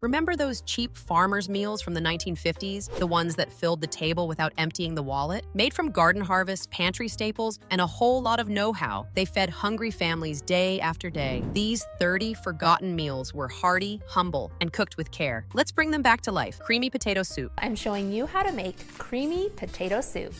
Remember those cheap farmers' meals from the 1950s? The ones that filled the table without emptying the wallet? Made from garden harvest, pantry staples, and a whole lot of know-how, they fed hungry families day after day. These 30 forgotten meals were hearty, humble, and cooked with care. Let's bring them back to life. Creamy potato soup. I'm showing you how to make creamy potato soup.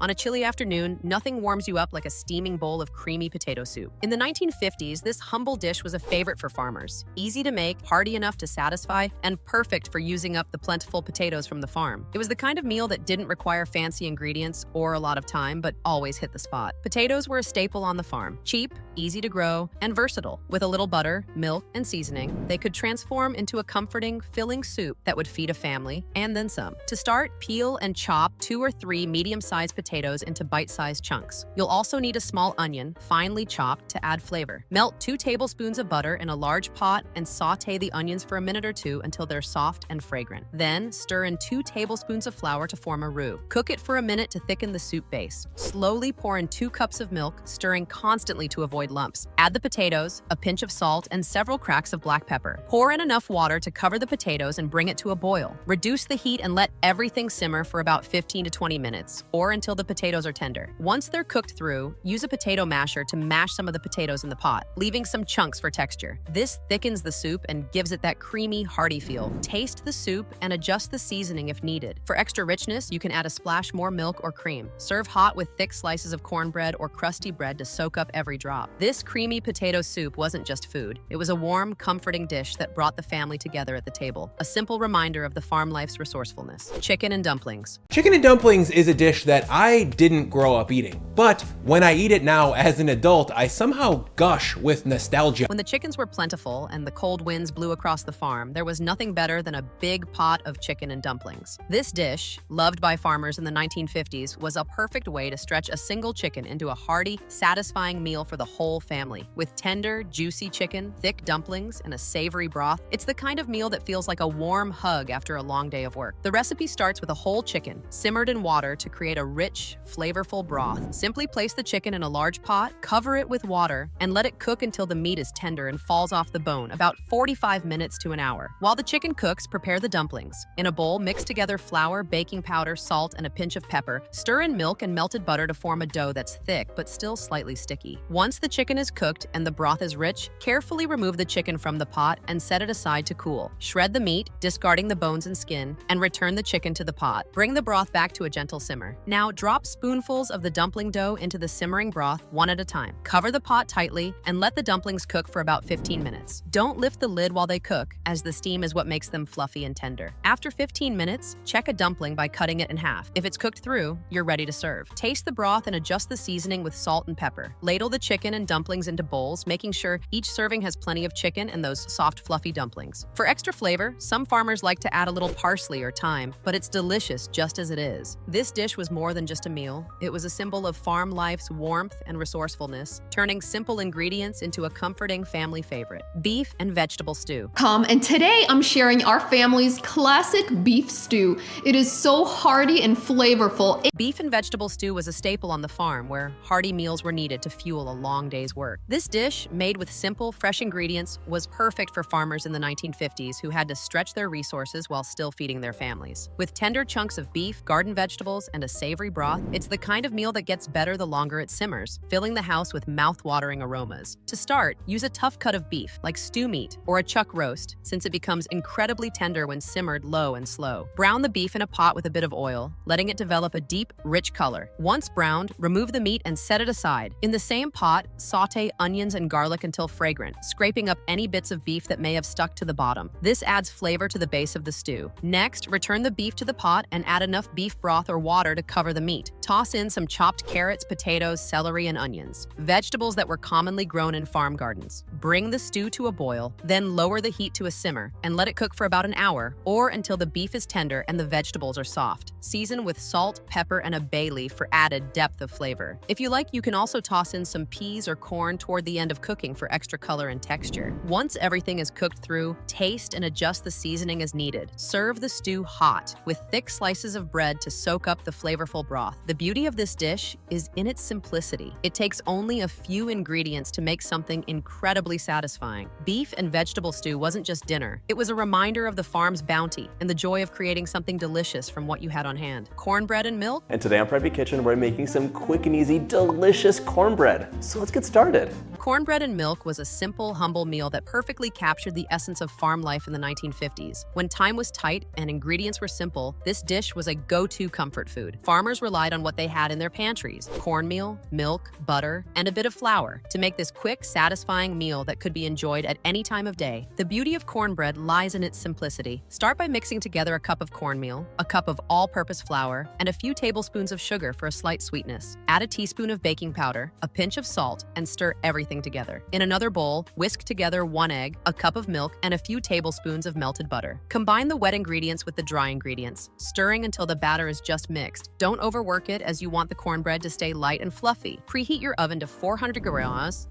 On a chilly afternoon, nothing warms you up like a steaming bowl of creamy potato soup. In the 1950s, this humble dish was a favorite for farmers. Easy to make, hearty enough to satisfy, and perfect for using up the plentiful potatoes from the farm. It was the kind of meal that didn't require fancy ingredients or a lot of time, but always hit the spot. Potatoes were a staple on the farm. Cheap, easy to grow, and versatile. With a little butter, milk, and seasoning, they could transform into a comforting, filling soup that would feed a family, and then some. To start, peel and chop 2 or 3 medium-sized potatoes into bite-sized chunks. You'll also need a small onion, finely chopped, to add flavor. Melt 2 tablespoons of butter in a large pot and saute the onions for a minute or 2 until they're soft and fragrant. Then, stir in 2 tablespoons of flour to form a roux. Cook it for a minute to thicken the soup base. Slowly pour in 2 cups of milk, stirring constantly to avoid lumps. Add the potatoes, a pinch of salt, and several cracks of black pepper. Pour in enough water to cover the potatoes and bring it to a boil. Reduce the heat and let everything simmer for about 15 to 20 minutes, or until the potatoes are tender. Once they're cooked through, use a potato masher to mash some of the potatoes in the pot, leaving some chunks for texture. This thickens the soup and gives it that creamy, hearty feel. Taste the soup and adjust the seasoning if needed. For extra richness, you can add a splash more milk or cream. Serve hot with thick slices of cornbread or crusty bread to soak up every drop. This creamy potato soup wasn't just food. It was a warm, comforting dish that brought the family together at the table. A simple reminder of the farm life's resourcefulness. Chicken and dumplings. Chicken and dumplings is a dish that I didn't grow up eating, but when I eat it now as an adult, I somehow gush with nostalgia. When the chickens were plentiful and the cold winds blew across the farm, there was nothing better than a big pot of chicken and dumplings. This dish, loved by farmers in the 1950s, was a perfect way to stretch a single chicken into a hearty, satisfying meal for the whole family. With tender, juicy chicken, thick dumplings, and a savory broth, it's the kind of meal that feels like a warm hug after a long day of work. The recipe starts with a whole chicken, simmered in water to create a rich, flavorful broth. Simply place the chicken in a large pot, cover it with water, and let it cook until the meat is tender and falls off the bone, about 45 minutes to an hour. While the chicken cooks, prepare the dumplings. In a bowl, mix together flour, baking powder, salt, and a pinch of pepper. Stir in milk and melted butter to form a dough that's thick but still slightly sticky. Once the chicken is cooked and the broth is rich, carefully remove the chicken from the pot and set it aside to cool. Shred the meat, discarding the bones and skin, and return the chicken to the pot. Bring the broth back to a gentle simmer. Now drop spoonfuls of the dumpling dough into the simmering broth one at a time. Cover the pot tightly and let the dumplings cook for about 15 minutes. Don't lift the lid while they cook, as the steam is what makes them fluffy and tender. After 15 minutes, check a dumpling by cutting it in half. If it's cooked through, you're ready to serve. Taste the broth and adjust the seasoning with salt and pepper. Ladle the chicken and dumplings into bowls, making sure each serving has plenty of chicken and those soft, fluffy dumplings. For extra flavor, some farmers like to add a little parsley or thyme, but it's delicious just as it is. This dish was more than just a meal. It was a symbol of farm life's warmth and resourcefulness, turning simple ingredients into a comforting family favorite. Beef and vegetable stew. And today I'm sharing our family's classic beef stew. It is so hearty and flavorful. Beef and vegetable stew was a staple on the farm where hearty meals were needed to fuel a long day's work. This dish, made with simple, fresh ingredients, was perfect for farmers in the 1950s who had to stretch their resources while still feeding their families. With tender chunks of beef, garden vegetables, and a savory broth, it's the kind of meal that gets better the longer it simmers, filling the house with mouth-watering aromas. To start, use a tough cut of beef, like stew meat or a chuck roast, since it becomes incredibly tender when simmered low and slow. Brown the beef in a pot with a bit of oil, letting it develop a deep, rich color. Once browned, remove the meat and set it aside. In the same pot, saute onions and garlic until fragrant, scraping up any bits of beef that may have stuck to the bottom. This adds flavor to the base of the stew. Next, return the beef to the pot and add enough beef broth or water to cover the meat. Toss in some chopped carrots, potatoes, celery, and onions, vegetables that were commonly grown in farm gardens. Bring the stew to a boil, then lower the heat to a simmer and let it cook for about an hour or until the beef is tender and the vegetables are soft. Season with salt, pepper, and a bay leaf for added depth of flavor. If you like, you can also toss in some peas or corn toward the end of cooking for extra color and texture. Once everything is cooked through, taste and adjust the seasoning as needed. Serve the stew hot, with thick slices of bread to soak up the flavorful broth. broth. The beauty of this dish is in its simplicity. It takes only a few ingredients to make something incredibly satisfying. Beef and vegetable stew wasn't just dinner. It was a reminder of the farm's bounty and the joy of creating something delicious from what you had on hand. Cornbread and milk? And today on Preppy Kitchen, we're making some quick and easy, delicious cornbread. So let's get started. Cornbread and milk was a simple, humble meal that perfectly captured the essence of farm life in the 1950s. When time was tight and ingredients were simple, this dish was a go-to comfort food. Farmers relied on what they had in their pantries: cornmeal, milk, butter, and a bit of flour to make this quick, satisfying meal that could be enjoyed at any time of day. The beauty of cornbread lies in its simplicity. Start by mixing together a cup of cornmeal, a cup of all-purpose flour, and a few tablespoons of sugar for a slight sweetness. Add a teaspoon of baking powder, a pinch of salt, and stir everything together. In another bowl, whisk together 1 egg, a cup of milk, and a few tablespoons of melted butter. Combine the wet ingredients with the dry ingredients, stirring until the batter is just mixed. Don't overwork it, as you want the cornbread to stay light and fluffy. Preheat your oven to 400 degrees,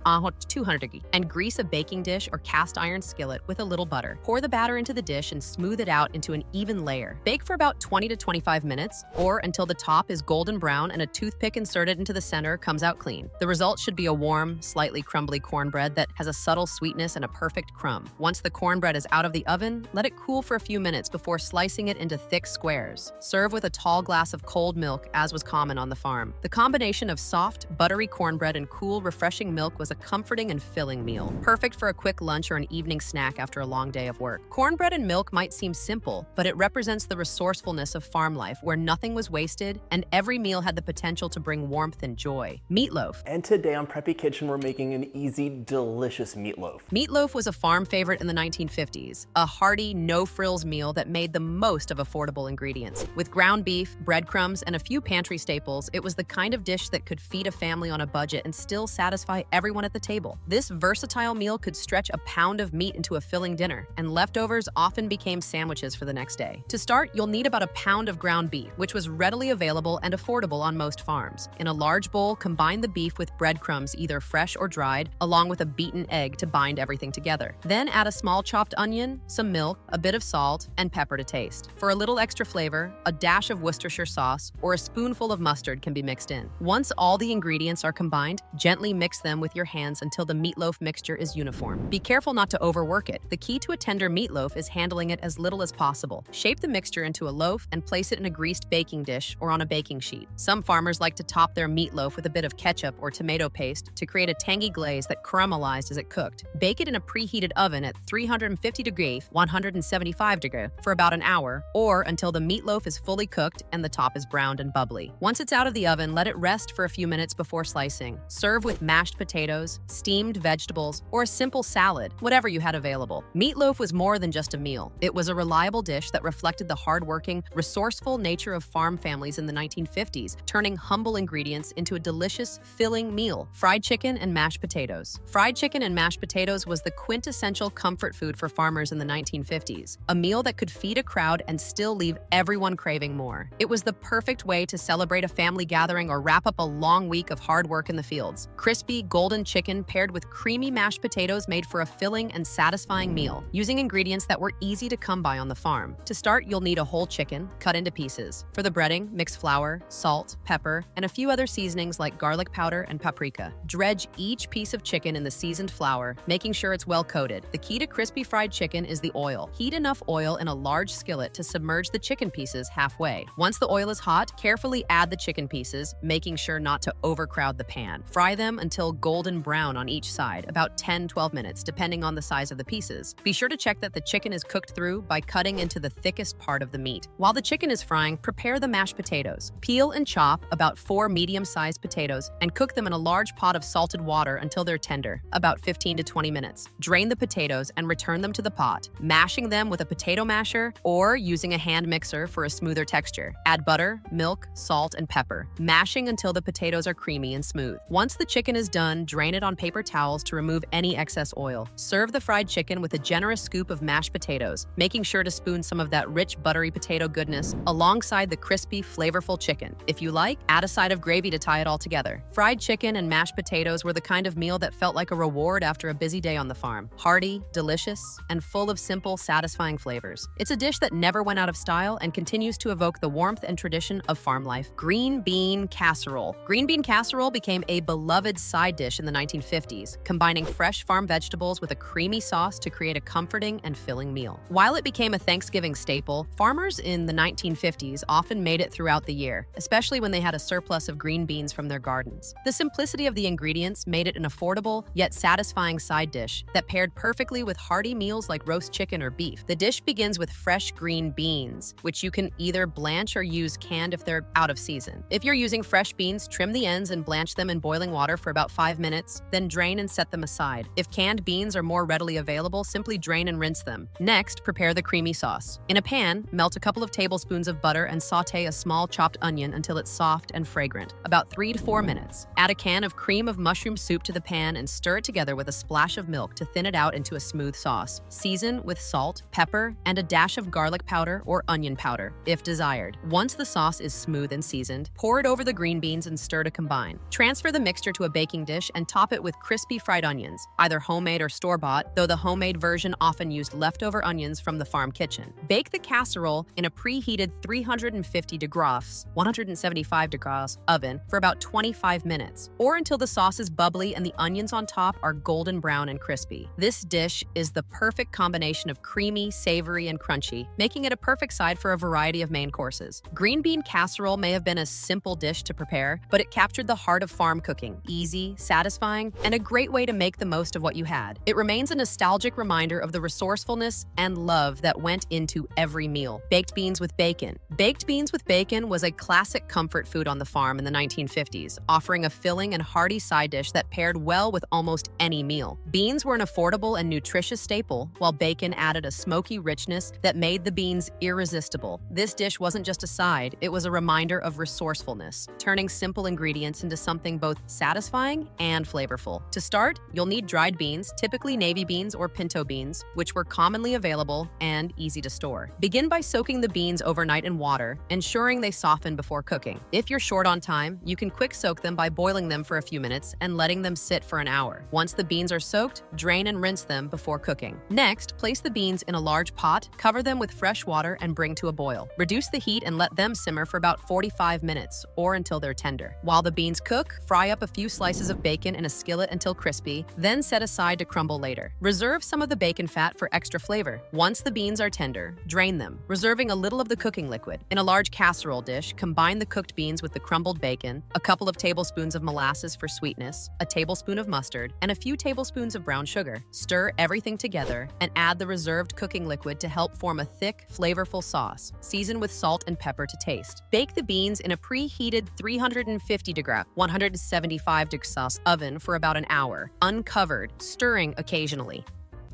200 degrees, and grease a baking dish or cast iron skillet with a little butter. Pour the batter into the dish and smooth it out into an even layer. Bake for about 20 to 25 minutes, or until the top is golden brown and a toothpick inserted into the center comes out clean. The result should be a warm, slightly crumbly cornbread that has a subtle sweetness and a perfect crumb. Once the cornbread is out of the oven, let it cool for a few minutes before slicing it into thick squares. Serve with a tall glass of cold milk, as was common on the farm. The combination of soft, buttery cornbread and cool, refreshing milk was a comforting and filling meal, perfect for a quick lunch or an evening snack after a long day of work. Cornbread and milk might seem simple, but it represents the resourcefulness of farm life, where nothing was wasted and every meal had the potential to bring warmth and joy. Meatloaf. And today on Preppy Kitchen, we're making an easy, delicious meatloaf. Meatloaf was a farm favorite in the 1950s, a hearty, no-frills meal that made the most of affordable ingredients. With ground beef, breadcrumbs, and a few pantry staples, it was the kind of dish that could feed a family on a budget and still satisfy everyone at the table. This versatile meal could stretch a pound of meat into a filling dinner, and leftovers often became sandwiches for the next day. To start, you'll need about a pound of ground beef, which was readily available and affordable on most farms. In a large bowl, combine the beef with breadcrumbs, either fresh or dried, along with a beaten egg to bind everything together. Then add a small chopped onion, some milk, a bit of salt, and pepper to taste. For a little extra flavor, a dash of Worcestershire sauce or a spoonful of mustard can be mixed in. Once all the ingredients are combined, gently mix them with your hands until the meatloaf mixture is uniform. Be careful not to overwork it. The key to a tender meatloaf is handling it as little as possible. Shape the mixture into a loaf and place it in a greased baking dish or on a baking sheet. Some farmers like to top their meatloaf with a bit of ketchup or tomato paste to create a tangy glaze that caramelized as it cooked. Bake it in a preheated oven at 350 degrees, 175 degrees for about an hour, or until the meatloaf is fully cooked and the top is browned and bubbly. Once it's out of the oven, let it rest for a few minutes before slicing. Serve with mashed potatoes, steamed vegetables, or a simple salad, whatever you had available. Meatloaf was more than just a meal. It was a reliable dish that reflected the hardworking, resourceful nature of farm families in the 1950s, turning humble ingredients into a delicious, filling meal. Fried chicken and mashed potatoes. Fried chicken and mashed potatoes was the quintessential comfort food for farmers in the 1950s, a meal that could feed a crowd and still leave everyone craving more. It was the perfect way to celebrate a family gathering or wrap up a long week of hard work in the fields. Crispy, golden chicken paired with creamy mashed potatoes made for a filling and satisfying meal, using ingredients that were easy to come by on the farm. To start, you'll need a whole chicken, cut into pieces. For the breading, mix flour, salt, pepper, and a few other seasonings like garlic powder and paprika. Dredge each piece of chicken in the seasoned flour, making sure it's well coated. The key to crispy fried chicken is the oil. Heat enough oil in a large skillet to submerge the chicken pieces halfway. Once the oil is hot, carefully add the chicken pieces, making sure not to overcrowd the pan. Fry them until golden brown on each side, about 10-12 minutes, depending on the size of the pieces. Be sure to check that the chicken is cooked through by cutting into the thickest part of the meat. While the chicken is frying, prepare the mashed potatoes. Peel and chop about 4 medium-sized potatoes and cook them in a large pot of salted water until they're tender, about 15 to 20 minutes. Drain the potatoes and return them to the pot, mashing them with a potato masher or using a hand mixer for a smoother texture. Add butter, milk, salt, and pepper, mashing until the potatoes are creamy and smooth. Once the chicken is done, drain it on paper towels to remove any excess oil. Serve the fried chicken with a generous scoop of mashed potatoes, making sure to spoon some of that rich, buttery potato goodness alongside the crispy, flavorful chicken. If you like, add a side of gravy to tie it all together. Fried chicken and mashed potatoes were the kind of meal that felt like a reward after a busy day on the farm. Hearty, delicious, and full of simple, satisfying flavors. It's a dish that never went out of style and continues to evoke the warmth and tradition of farm farm life, green bean casserole. Green bean casserole became a beloved side dish in the 1950s, combining fresh farm vegetables with a creamy sauce to create a comforting and filling meal. While it became a Thanksgiving staple, farmers in the 1950s often made it throughout the year, especially when they had a surplus of green beans from their gardens. The simplicity of the ingredients made it an affordable yet satisfying side dish that paired perfectly with hearty meals like roast chicken or beef. The dish begins with fresh green beans, which you can either blanch or use canned if they're out of season. If you're using fresh beans, trim the ends and blanch them in boiling water for about 5 minutes, then drain and set them aside. If canned beans are more readily available, simply drain and rinse them. Next, prepare the creamy sauce. In a pan, melt a couple of tablespoons of butter and saute a small chopped onion until it's soft and fragrant, about 3 to 4 minutes. Add a can of cream of mushroom soup to the pan and stir it together with a splash of milk to thin it out into a smooth sauce. Season with salt, pepper, and a dash of garlic powder or onion powder, if desired. Once the sauce is smooth and seasoned, pour it over the green beans and stir to combine. Transfer the mixture to a baking dish and top it with crispy fried onions, either homemade or store-bought, though the homemade version often used leftover onions from the farm kitchen. Bake the casserole in a preheated 350 degrees, 175 degrees oven for about 25 minutes, or until the sauce is bubbly and the onions on top are golden brown and crispy. This dish is the perfect combination of creamy, savory, and crunchy, making it a perfect side for a variety of main courses. Green bean casserole may have been a simple dish to prepare, but it captured the heart of farm cooking, easy, satisfying, and a great way to make the most of what you had. It remains a nostalgic reminder of the resourcefulness and love that went into every meal. Baked beans with bacon. Baked beans with bacon was a classic comfort food on the farm in the 1950s, offering a filling and hearty side dish that paired well with almost any meal. Beans were an affordable and nutritious staple, while bacon added a smoky richness that made the beans irresistible. This dish wasn't just a side, it was a reminder of resourcefulness, turning simple ingredients into something both satisfying and flavorful. To start, you'll need dried beans, typically navy beans or pinto beans, which were commonly available and easy to store. Begin by soaking the beans overnight in water, ensuring they soften before cooking. If you're short on time, you can quick soak them by boiling them for a few minutes and letting them sit for an hour. Once the beans are soaked, drain and rinse them before cooking. Next, place the beans in a large pot, cover them with fresh water, and bring to a boil. Reduce the heat and let them simmer for about 45 minutes or until they're tender. While the beans cook, fry up a few slices of bacon in a skillet until crispy, then set aside to crumble later. Reserve some of the bacon fat for extra flavor. Once the beans are tender, drain them, reserving a little of the cooking liquid. In a large casserole dish, combine the cooked beans with the crumbled bacon, a couple of tablespoons of molasses for sweetness, a tablespoon of mustard, and a few tablespoons of brown sugar. Stir everything together and add the reserved cooking liquid to help form a thick, flavorful sauce. Season with salt and pepper to taste. Bake the beans in a preheated 350 degrees, 175 degrees oven for about an hour, uncovered, stirring occasionally.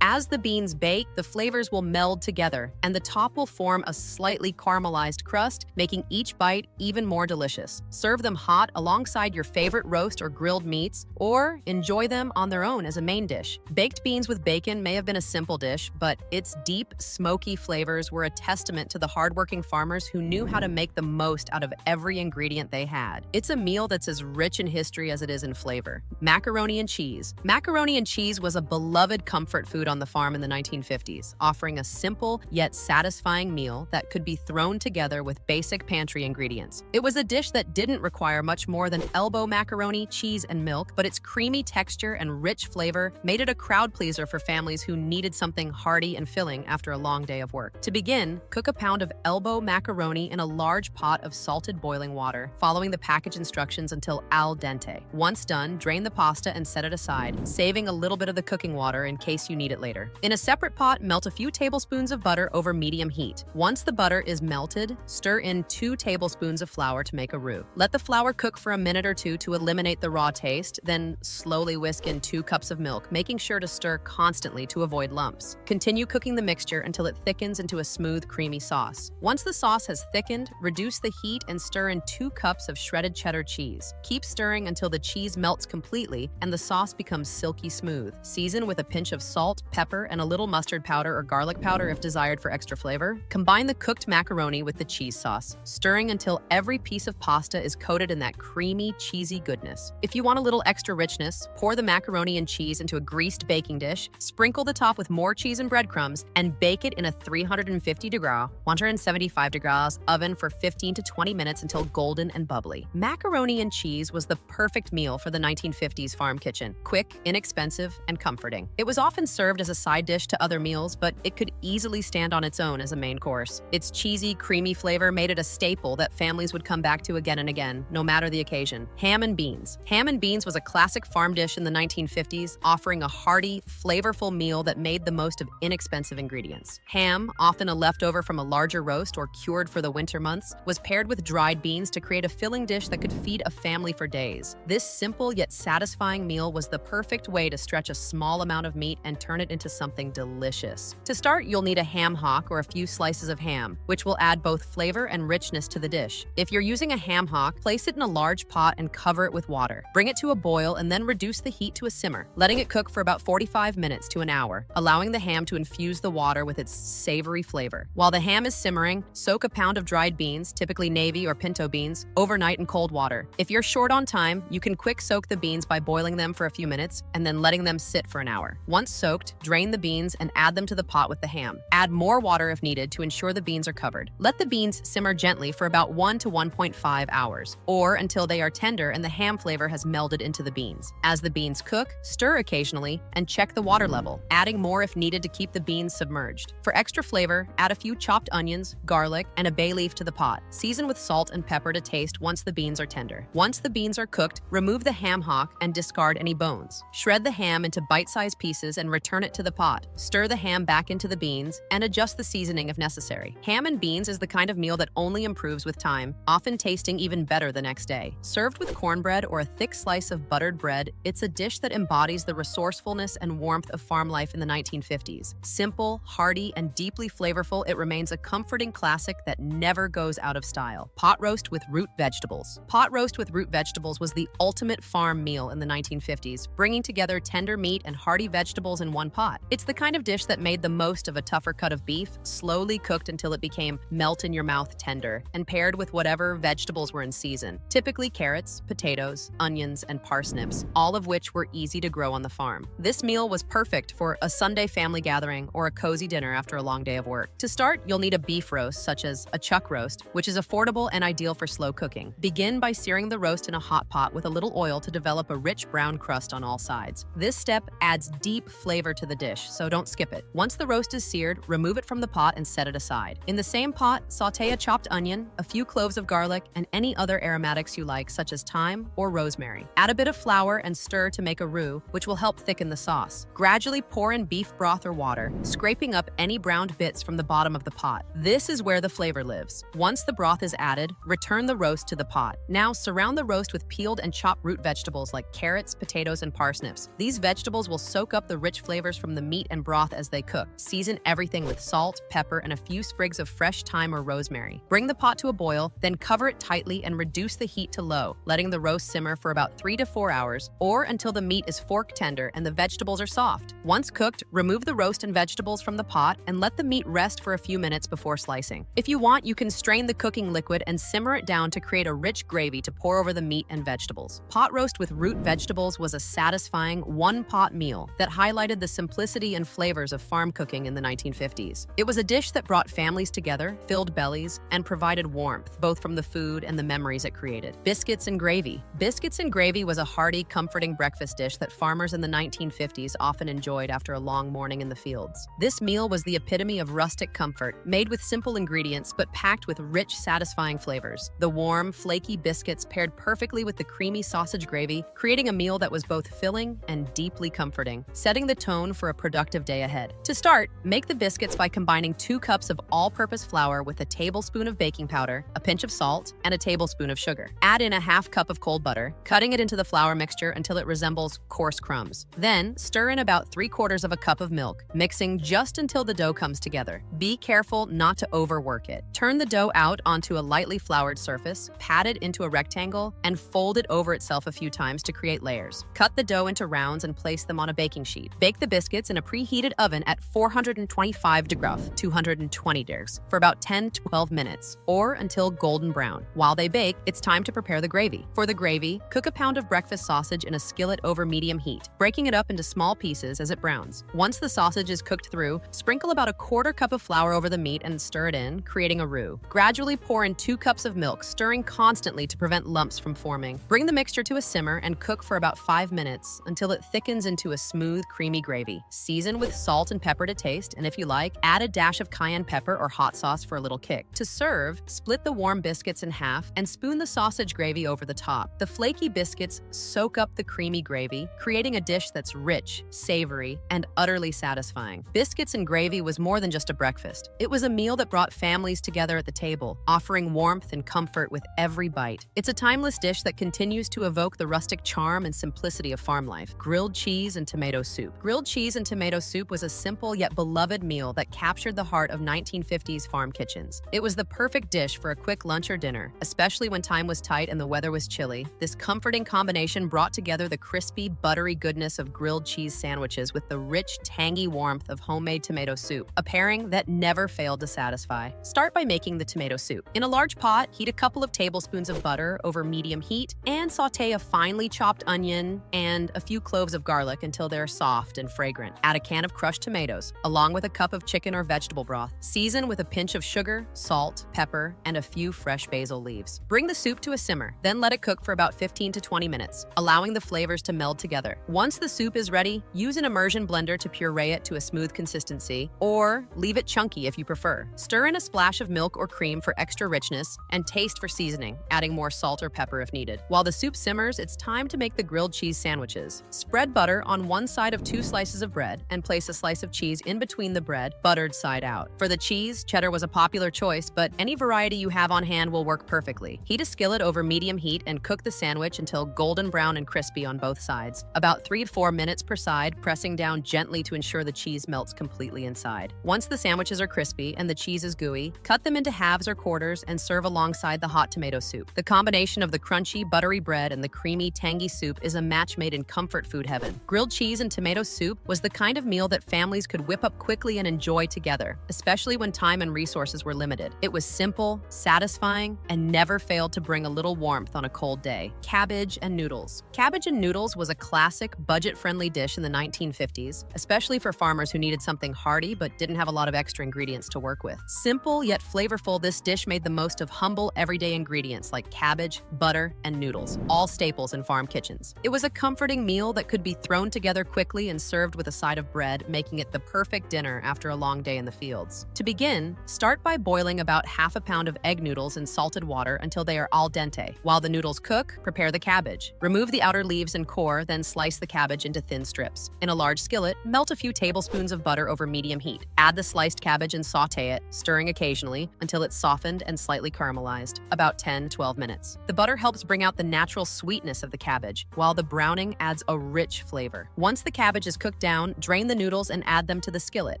As the beans bake, the flavors will meld together, and the top will form a slightly caramelized crust, making each bite even more delicious. Serve them hot alongside your favorite roast or grilled meats, or enjoy them on their own as a main dish. Baked beans with bacon may have been a simple dish, but its deep, smoky flavors were a testament to the hardworking farmers who knew how to make the most out of every ingredient they had. It's a meal that's as rich in history as it is in flavor. Macaroni and cheese. Macaroni and cheese was a beloved comfort food on the farm in the 1950s, offering a simple yet satisfying meal that could be thrown together with basic pantry ingredients. It was a dish that didn't require much more than elbow macaroni, cheese, and milk, but its creamy texture and rich flavor made it a crowd pleaser for families who needed something hearty and filling after a long day of work. To begin, cook a pound of elbow macaroni in a large pot of salted boiling water, following the package instructions until al dente. Once done, drain the pasta and set it aside, saving a little bit of the cooking water in case you need it later. In a separate pot, melt a few tablespoons of butter over medium heat. Once the butter is melted, stir in 2 tablespoons of flour to make a roux. Let the flour cook for a minute or two to eliminate the raw taste, then slowly whisk in 2 cups of milk, making sure to stir constantly to avoid lumps. Continue cooking the mixture until it thickens into a smooth, creamy sauce. Once the sauce has thickened, reduce the heat and stir in 2 cups of shredded cheddar cheese. Keep stirring until the cheese melts completely and the sauce becomes silky smooth. Season with a pinch of salt, pepper, and a little mustard powder or garlic powder if desired for extra flavor. Combine the cooked macaroni with the cheese sauce, stirring until every piece of pasta is coated in that creamy, cheesy goodness. If you want a little extra richness, pour the macaroni and cheese into a greased baking dish, sprinkle the top with more cheese and breadcrumbs, and bake it in a 175 degrees oven for 15 to 20 minutes until golden and bubbly. Macaroni and cheese was the perfect meal for the 1950s farm kitchen. Quick, inexpensive, and comforting. It was often served as a side dish to other meals, but it could easily stand on its own as a main course. Its cheesy, creamy flavor made it a staple that families would come back to again and again, no matter the occasion. Ham and beans. Ham and beans was a classic farm dish in the 1950s, offering a hearty, flavorful meal that made the most of inexpensive ingredients. Ham, often a leftover from a larger roast or cured for the winter months, was paired with dried beans to create a filling dish that could feed a family for days. This simple yet satisfying meal was the perfect way to stretch a small amount of meat and turn it into something delicious. To start, you'll need a ham hock or a few slices of ham, which will add both flavor and richness to the dish. If you're using a ham hock, place it in a large pot and cover it with water. Bring it to a boil and then reduce the heat to a simmer, letting it cook for about 45 minutes to an hour, allowing the ham to infuse the water with its savory flavor. While the ham is simmering, soak a pound of dried beans, typically navy or pinto beans, overnight in cold water. If you're short on time, you can quick soak the beans by boiling them for a few minutes and then letting them sit for an hour. Once soaked, drain the beans and add them to the pot with the ham. Add more water if needed to ensure the beans are covered. Let the beans simmer gently for about 1 to 1.5 hours, or until they are tender and the ham flavor has melded into the beans. As the beans cook, stir occasionally and check the water level, adding more if needed to keep the beans submerged. For extra flavor, add a few chopped onions, garlic, and a bay leaf to the pot. Season with salt and pepper to taste once the beans are tender. Once the beans are cooked, remove the ham hock and discard any bones. Shred the ham into bite-sized pieces and return it to the pot. Stir the ham back into the beans and adjust the seasoning if necessary. Ham and beans is the kind of meal that only improves with time, often tasting even better the next day. Served with cornbread or a thick slice of buttered bread, it's a dish that embodies the resourcefulness and warmth of farm life in the 1950s. Simple, hearty, and deeply flavorful, it remains a comforting classic that never goes out of style. Pot roast with root vegetables. Pot roast with root vegetables was the ultimate farm meal in the 1950s, bringing together tender meat and hearty vegetables in one pot. It's the kind of dish that made the most of a tougher cut of beef, slowly cooked until it became melt-in-your-mouth tender, and paired with whatever vegetables were in season, typically carrots, potatoes, onions, and parsnips, all of which were easy to grow on the farm. This meal was perfect for a Sunday family gathering or a cozy dinner after a long day of work. To start, you'll need a beef roast, such as a chuck roast, which is affordable and ideal for slow cooking. Begin by searing the roast in a hot pot with a little oil to develop a rich brown crust on all sides. This step adds deep flavor to the dish, so don't skip it. Once the roast is seared, remove it from the pot and set it aside. In the same pot, sauté a chopped onion, a few cloves of garlic, and any other aromatics you like, such as thyme or rosemary. Add a bit of flour and stir to make a roux, which will help thicken the sauce. Gradually pour in beef broth or water, scraping up any browned bits from the bottom of the pot. This is where the flavor lives. Once the broth is added, return the roast to the pot. Now surround the roast with peeled and chopped root vegetables like carrots, potatoes, and parsnips. These vegetables will soak up the rich flavors from the meat and broth as they cook. Season everything with salt, pepper, and a few sprigs of fresh thyme or rosemary. Bring the pot to a boil, then cover it tightly and reduce the heat to low, letting the roast simmer for about 3 to 4 hours, or until the meat is fork tender and the vegetables are soft. Once cooked, remove the roast and vegetables from the pot and let the meat rest for a few minutes before slicing. If you want, you can strain the cooking liquid and simmer it down to create a rich gravy to pour over the meat and vegetables. Pot roast with root vegetables was a satisfying one-pot meal that highlighted the simplicity and flavors of farm cooking in the 1950s. It was a dish that brought families together, filled bellies, and provided warmth, both from the food and the memories it created. Biscuits and gravy. Biscuits and gravy was a hearty, comforting breakfast dish that farmers in the 1950s often enjoyed after a long morning in the fields. This meal was the epitome of rustic comfort, made with simple ingredients but packed with rich, satisfying flavors. The warm, flaky biscuits paired perfectly with the creamy sausage gravy, creating a meal that was both filling and deeply comforting, setting the tone for a productive day ahead. To start, make the biscuits by combining 2 cups of all-purpose flour with a tablespoon of baking powder, a pinch of salt, and a tablespoon of sugar. Add in a half cup of cold butter, cutting it into the flour mixture until it resembles coarse crumbs. Then, stir in about 3/4 of a cup of milk, mixing just until the dough comes together. Be careful not to overwork it. Turn the dough out onto a lightly floured surface, pat it into a rectangle, and fold it over itself a few times to create layers. Cut the dough into rounds and place them on a baking sheet. Bake the biscuits in a preheated oven at 425 degrees, 220 degrees, for about 10 to 12 minutes, or until golden brown. While they bake, it's time to prepare the gravy. For the gravy, cook a pound of breakfast sausage in a skillet over medium heat, breaking it up into small pieces as it browns. Once the sausage is cooked through, sprinkle about a quarter cup of flour over the meat and stir it in, creating a roux. Gradually pour in 2 cups of milk, stirring constantly to prevent lumps from forming. Bring the mixture to a simmer and cook for about 5 minutes until it thickens into a smooth, creamy gravy. Season with salt and pepper to taste, and if you like, add a dash of cayenne pepper or hot sauce for a little kick. To serve, split the warm biscuits in half and spoon the sausage gravy over the top. The flaky biscuits soak up the creamy gravy, creating a dish that's rich, savory, and utterly satisfying. Biscuits and gravy was more than just a breakfast. It was a meal that brought families together at the table, offering warmth and comfort with every bite. It's a timeless dish that continues to evoke the rustic charm and simplicity of farm life. Grilled cheese and tomato soup. Grilled cheese and tomato soup was a simple yet beloved meal that captured the heart of 1950s farm kitchens. It was the perfect dish for a quick lunch or dinner, especially when time was tight and the weather was chilly. This comforting combination brought together the crispy, buttery goodness of grilled cheese sandwiches with the rich, tangy warmth of homemade tomato soup, a pairing that never failed to satisfy. Start by making the tomato soup. In a large pot, heat a couple of tablespoons of butter over medium heat and saute a finely chopped onion and a few cloves of garlic until they're soft and fragrant. Add a can of crushed tomatoes, along with a cup of chicken or vegetable broth. Season with a pinch of sugar, salt, pepper, and a few fresh basil leaves. Bring the soup to a simmer, then let it cook for about 15 to 20 minutes, allowing the flavors to meld together. Once the soup is ready, use an immersion blender to puree it to a smooth consistency, or leave it chunky if you prefer. Stir in a splash of milk or cream for extra richness, and taste for seasoning, adding more salt or pepper if needed. While the soup simmers, it's time to make the grilled cheese sandwiches. Spread butter on one side of 2 slices of bread and place a slice of cheese in between the bread, buttered side out. For the cheese, cheddar was a popular choice, but any variety you have on hand will work perfectly. Heat a skillet over medium heat and cook the sandwich until golden brown and crispy on both sides. About 3 to 4 minutes per side, pressing down gently to ensure the cheese melts completely inside. Once the sandwiches are crispy and the cheese is gooey, cut them into halves or quarters and serve alongside the hot tomato soup. The combination of the crunchy, buttery bread and the creamy, tangy soup is a match made in comfort food heaven. Grilled cheese and tomato soup was the kind of meal that families could whip up quickly and enjoy together, especially when time and resources were limited. It was simple, satisfying, and never failed to bring a little warmth on a cold day. Cabbage and noodles. Cabbage and noodles was a classic, budget-friendly dish in the 1950s, especially for farmers who needed something hearty but didn't have a lot of extra ingredients to work with. Simple yet flavorful, this dish made the most of humble, everyday ingredients like cabbage, butter, and noodles, all staples in farm kitchens. It was a comforting meal that could be thrown together quickly and served with a side of bread, making it the perfect dinner after a long day in the fields. To begin, start by boiling about half a pound of egg noodles in salted water until they are al dente. While the noodles cook, prepare the cabbage. Remove the outer leaves and core, then slice the cabbage into thin strips. In a large skillet, melt a few tablespoons of butter over medium heat. Add the sliced cabbage and saute it, stirring occasionally until it's softened and slightly caramelized, about 10 to 12 minutes. The butter helps bring out the natural sweetness of the cabbage, while the browning adds a rich flavor. Once the cabbage is cooked down, drain the noodles and add them to the skillet,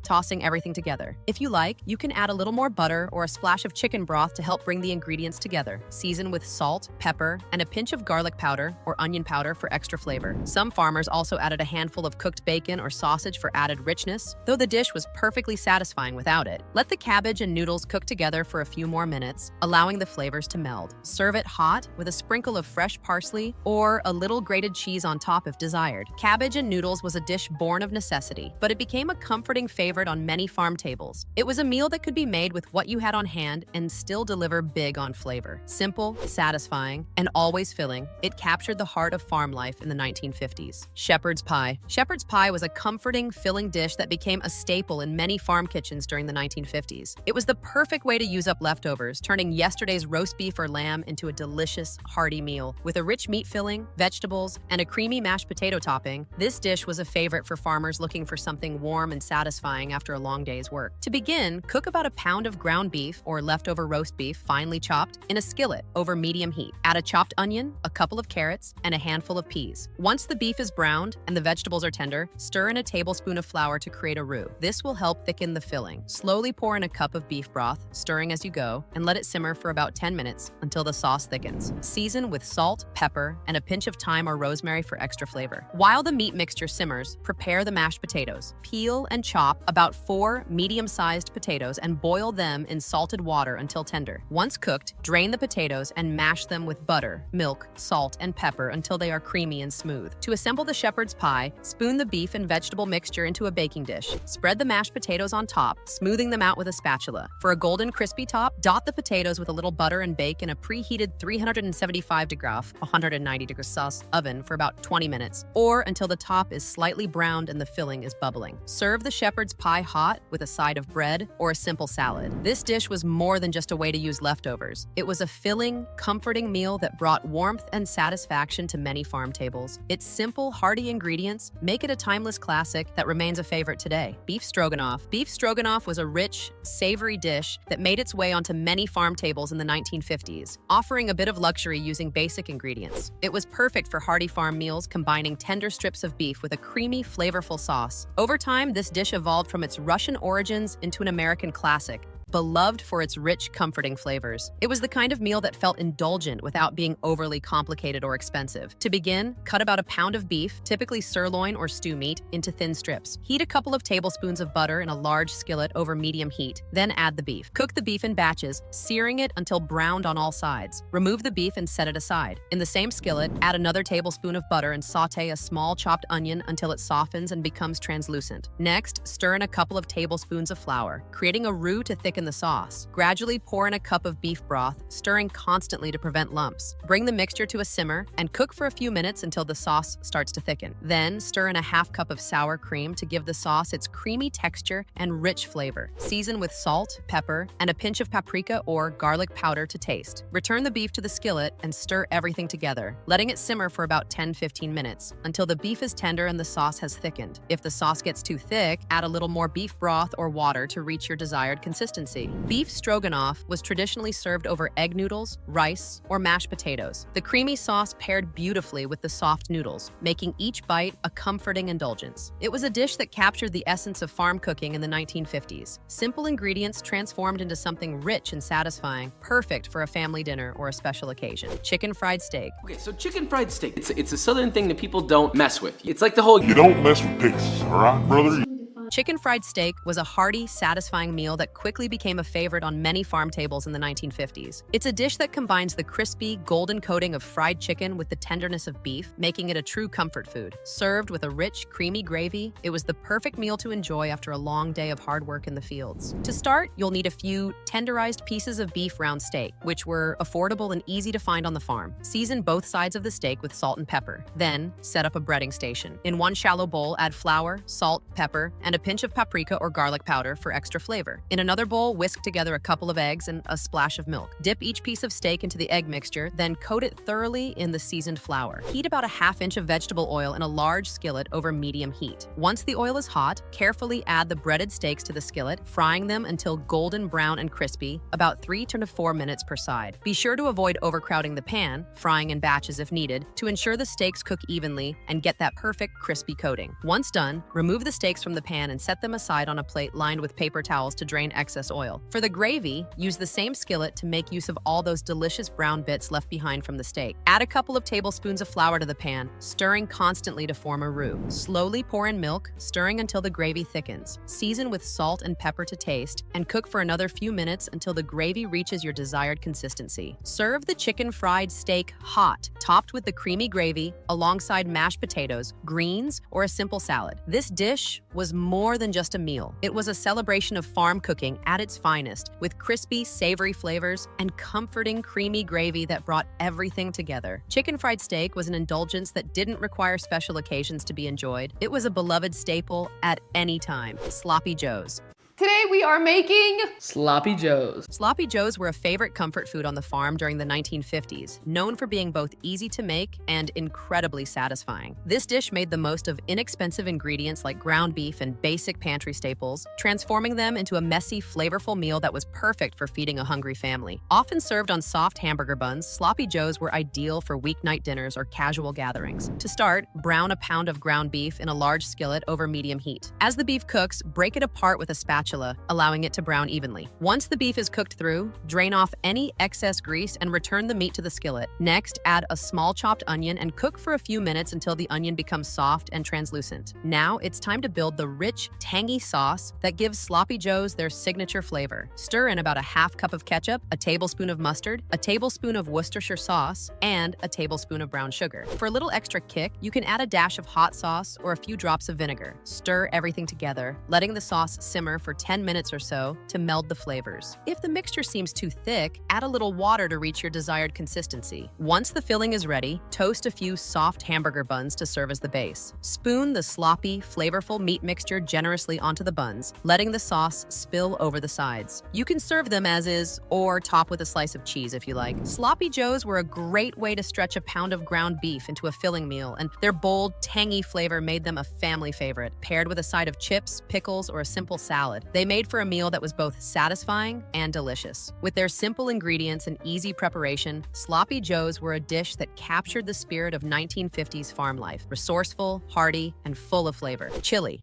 tossing everything together. If you like, you can add a little more butter or a splash of chicken broth to help bring the ingredients together. Season with salt, pepper, and a pinch of garlic powder or onion powder for extra flavor. Some farmers also added a handful of cooked bacon or sausage for added richness, though the dish was perfectly satisfying without it. Let the cabbage and noodles cook together for a few more minutes, allowing the flavors to meld. Serve it hot with a sprinkle of fresh parsley or a little grated cheese on top if desired. Cabbage and noodles was a dish born of necessity, but it became a comforting favorite on many farm tables. It was a meal that could be made with what you had on hand and still deliver big on flavor. Simple, satisfying, and always filling, it captured the heart of farm life in the 1950s. Shepherd's pie. Shepherd's pie was a comforting, filling dish that became a staple in many farm kitchens during the 1950s. It was the perfect way to use up leftovers, turning yesterday's roast beef or lamb into a delicious, hearty meal. With a rich meat filling, vegetables, and a creamy mashed potato topping, this dish was a favorite for farmers looking for something warm and satisfying after a long day's work. To begin, cook about a pound of ground beef or leftover roast beef, finely chopped, in a skillet over medium heat. Add a chopped onion, a couple of carrots, and a handful of peas. Once the beef is browned and the vegetables are tender, stir in a tablespoon of flour to create a roux. This will help thicken the filling. Slowly pour in a cup of beef broth, stirring as you go, and let it simmer for about 10 minutes until the sauce thickens. Season with salt, pepper, and a pinch of thyme or rosemary for extra flavor. While the meat mixture simmers, prepare prepare the mashed potatoes. Peel and chop about 4 medium-sized potatoes and boil them in salted water until tender. Once cooked, drain the potatoes and mash them with butter, milk, salt, and pepper until they are creamy and smooth. To assemble the shepherd's pie, spoon the beef and vegetable mixture into a baking dish. Spread the mashed potatoes on top, smoothing them out with a spatula. For a golden crispy top, dot the potatoes with a little butter and bake in a preheated 375-degree, 190-degree sauce oven for about 20 minutes, or until the top is slightly browned and the filling is bubbling. Serve the shepherd's pie hot with a side of bread or a simple salad. This dish was more than just a way to use leftovers. It was a filling, comforting meal that brought warmth and satisfaction to many farm tables. Its simple, hearty ingredients make it a timeless classic that remains a favorite today. Beef stroganoff. Beef stroganoff was a rich, savory dish that made its way onto many farm tables in the 1950s, offering a bit of luxury using basic ingredients. It was perfect for hearty farm meals, combining tender strips of beef with a creamy, flavorful sauce. Over time, this dish evolved from its Russian origins into an American classic, beloved for its rich, comforting flavors. It was the kind of meal that felt indulgent without being overly complicated or expensive. To begin, cut about a pound of beef, typically sirloin or stew meat, into thin strips. Heat a couple of tablespoons of butter in a large skillet over medium heat, then add the beef. Cook the beef in batches, searing it until browned on all sides. Remove the beef and set it aside. In the same skillet, add another tablespoon of butter and sauté a small chopped onion until it softens and becomes translucent. Next, stir in a couple of tablespoons of flour, creating a roux to thicken the sauce. Gradually pour in a cup of beef broth, stirring constantly to prevent lumps. Bring the mixture to a simmer and cook for a few minutes until the sauce starts to thicken. Then stir in a half cup of sour cream to give the sauce its creamy texture and rich flavor. Season with salt, pepper, and a pinch of paprika or garlic powder to taste. Return the beef to the skillet and stir everything together, letting it simmer for about 10-15 minutes until the beef is tender and the sauce has thickened. If the sauce gets too thick, add a little more beef broth or water to reach your desired consistency. Beef stroganoff was traditionally served over egg noodles, rice, or mashed potatoes. The creamy sauce paired beautifully with the soft noodles, making each bite a comforting indulgence. It was a dish that captured the essence of farm cooking in the 1950s. Simple ingredients transformed into something rich and satisfying, perfect for a family dinner or a special occasion. Chicken fried steak. Okay, so chicken fried steak, it's a southern thing that people don't mess with. It's like the whole You don't mess with pigs, all right, brother? Chicken fried steak was a hearty, satisfying meal that quickly became a favorite on many farm tables in the 1950s. It's a dish that combines the crispy, golden coating of fried chicken with the tenderness of beef, making it a true comfort food. Served with a rich, creamy gravy, it was the perfect meal to enjoy after a long day of hard work in the fields. To start, you'll need a few tenderized pieces of beef round steak, which were affordable and easy to find on the farm. Season both sides of the steak with salt and pepper. Then, set up a breading station. In one shallow bowl, add flour, salt, pepper, and a pinch of paprika or garlic powder for extra flavor. In another bowl, whisk together a couple of eggs and a splash of milk. Dip each piece of steak into the egg mixture, then coat it thoroughly in the seasoned flour. Heat about a half inch of vegetable oil in a large skillet over medium heat. Once the oil is hot, carefully add the breaded steaks to the skillet, frying them until golden brown and crispy, about 3 to 4 minutes per side. Be sure to avoid overcrowding the pan, frying in batches if needed, to ensure the steaks cook evenly and get that perfect crispy coating. Once done, remove the steaks from the pan and set them aside on a plate lined with paper towels to drain excess oil. For the gravy, use the same skillet to make use of all those delicious brown bits left behind from the steak. Add a couple of tablespoons of flour to the pan, stirring constantly to form a roux. Slowly pour in milk, stirring until the gravy thickens. Season with salt and pepper to taste, and cook for another few minutes until the gravy reaches your desired consistency. Serve the chicken fried steak hot, topped with the creamy gravy, alongside mashed potatoes, greens, or a simple salad. This dish was more than just a meal. It was a celebration of farm cooking at its finest, with crispy, savory flavors and comforting, creamy gravy that brought everything together. Chicken fried steak was an indulgence that didn't require special occasions to be enjoyed. It was a beloved staple at any time. Sloppy Joes. Today we are making sloppy joes. Sloppy Joes were a favorite comfort food on the farm during the 1950s, known for being both easy to make and incredibly satisfying. This dish made the most of inexpensive ingredients like ground beef and basic pantry staples, transforming them into a messy, flavorful meal that was perfect for feeding a hungry family. Often served on soft hamburger buns, Sloppy Joes were ideal for weeknight dinners or casual gatherings. To start, brown a pound of ground beef in a large skillet over medium heat. As the beef cooks, break it apart with a spatula spatula, allowing it to brown evenly. Once the beef is cooked through, drain off any excess grease and return the meat to the skillet. Next, add a small chopped onion and cook for a few minutes until the onion becomes soft and translucent. Now, it's time to build the rich, tangy sauce that gives Sloppy Joes their signature flavor. Stir in about a half cup of ketchup, a tablespoon of mustard, a tablespoon of Worcestershire sauce, and a tablespoon of brown sugar. For a little extra kick, you can add a dash of hot sauce or a few drops of vinegar. Stir everything together, letting the sauce simmer for 10 minutes or so to meld the flavors. If the mixture seems too thick, add a little water to reach your desired consistency. Once the filling is ready, toast a few soft hamburger buns to serve as the base. Spoon the sloppy, flavorful meat mixture generously onto the buns, letting the sauce spill over the sides. You can serve them as is, or top with a slice of cheese if you like. Sloppy Joes were a great way to stretch a pound of ground beef into a filling meal, and their bold, tangy flavor made them a family favorite. Paired with a side of chips, pickles, or a simple salad, they made for a meal that was both satisfying and delicious. With their simple ingredients and easy preparation, Sloppy Joes were a dish that captured the spirit of 1950s farm life. Resourceful, hearty, and full of flavor. Chili.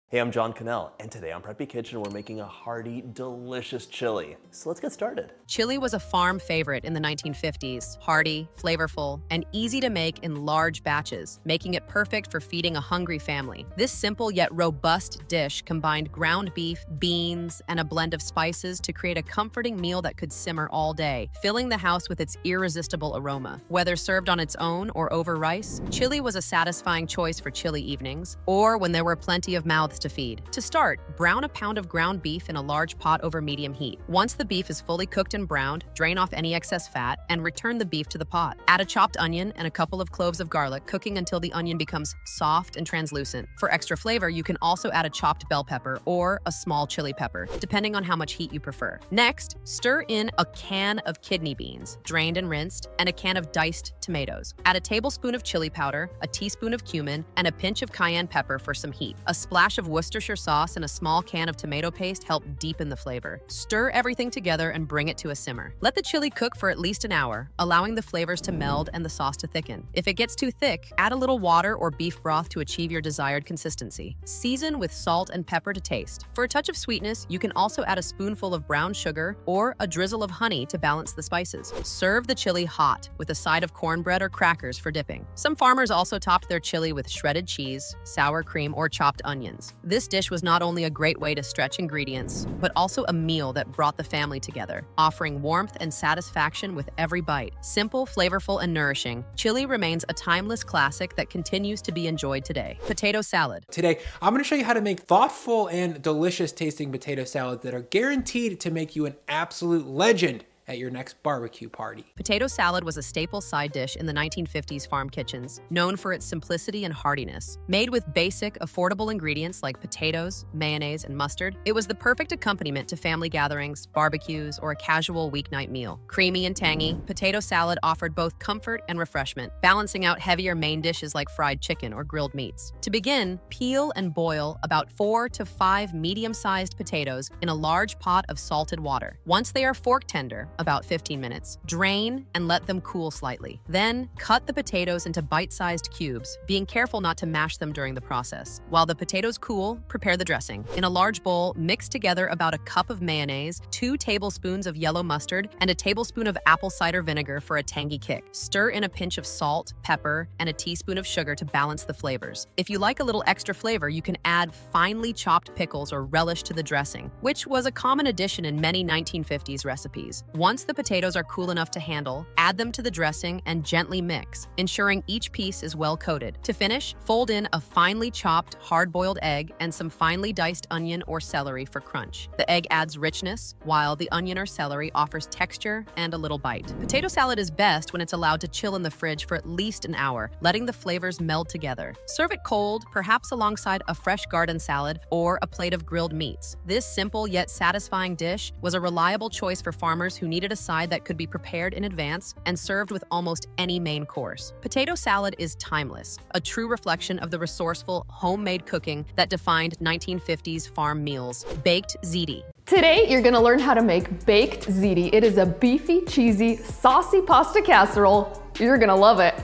Hey, I'm John Cannell, and today on Preppy Kitchen, we're making a hearty, delicious chili. So let's get started. Chili was a farm favorite in the 1950s, hearty, flavorful, and easy to make in large batches, making it perfect for feeding a hungry family. This simple yet robust dish combined ground beef, beans, and a blend of spices to create a comforting meal that could simmer all day, filling the house with its irresistible aroma. Whether served on its own or over rice, chili was a satisfying choice for chilly evenings, or when there were plenty of mouths to feed. To start, brown a pound of ground beef in a large pot over medium heat. Once the beef is fully cooked and browned, drain off any excess fat and return the beef to the pot. Add a chopped onion and a couple of cloves of garlic, cooking until the onion becomes soft and translucent. For extra flavor, you can also add a chopped bell pepper or a small chili pepper, depending on how much heat you prefer. Next, stir in a can of kidney beans, drained and rinsed, and a can of diced tomatoes. Add a tablespoon of chili powder, a teaspoon of cumin, and a pinch of cayenne pepper for some heat. A splash of Worcestershire sauce and a small can of tomato paste help deepen the flavor. Stir everything together and bring it to a simmer. Let the chili cook for at least an hour, allowing the flavors to meld and the sauce to thicken. If it gets too thick, add a little water or beef broth to achieve your desired consistency. Season with salt and pepper to taste. For a touch of sweetness, you can also add a spoonful of brown sugar or a drizzle of honey to balance the spices. Serve the chili hot with a side of cornbread or crackers for dipping. Some farmers also topped their chili with shredded cheese, sour cream, or chopped onions. This dish was not only a great way to stretch ingredients, but also a meal that brought the family together, offering warmth and satisfaction with every bite. Simple, flavorful, and nourishing, chili remains a timeless classic that continues to be enjoyed today. Potato salad. Today, I'm going to show you how to make thoughtful and delicious tasting potato salads that are guaranteed to make you an absolute legend at your next barbecue party. Potato salad was a staple side dish in the 1950s farm kitchens, known for its simplicity and heartiness. Made with basic, affordable ingredients like potatoes, mayonnaise, and mustard, it was the perfect accompaniment to family gatherings, barbecues, or a casual weeknight meal. Creamy and tangy, potato salad offered both comfort and refreshment, balancing out heavier main dishes like fried chicken or grilled meats. To begin, peel and boil about 4 to 5 medium-sized potatoes in a large pot of salted water. Once they are fork tender, about 15 minutes. Drain and let them cool slightly. Then, cut the potatoes into bite-sized cubes, being careful not to mash them during the process. While the potatoes cool, prepare the dressing. In a large bowl, mix together about a cup of mayonnaise, 2 tablespoons of yellow mustard, and a tablespoon of apple cider vinegar for a tangy kick. Stir in a pinch of salt, pepper, and a teaspoon of sugar to balance the flavors. If you like a little extra flavor, you can add finely chopped pickles or relish to the dressing, which was a common addition in many 1950s recipes. Once the potatoes are cool enough to handle, add them to the dressing and gently mix, ensuring each piece is well coated. To finish, fold in a finely chopped hard-boiled egg and some finely diced onion or celery for crunch. The egg adds richness, while the onion or celery offers texture and a little bite. Potato salad is best when it's allowed to chill in the fridge for at least an hour, letting the flavors meld together. Serve it cold, perhaps alongside a fresh garden salad or a plate of grilled meats. This simple yet satisfying dish was a reliable choice for farmers who needed a side that could be prepared in advance and served with almost any main course. Potato salad is timeless, a true reflection of the resourceful, homemade cooking that defined 1950s farm meals. Baked ziti. Today, you're gonna learn how to make baked ziti. It is a beefy, cheesy, saucy pasta casserole. You're gonna love it.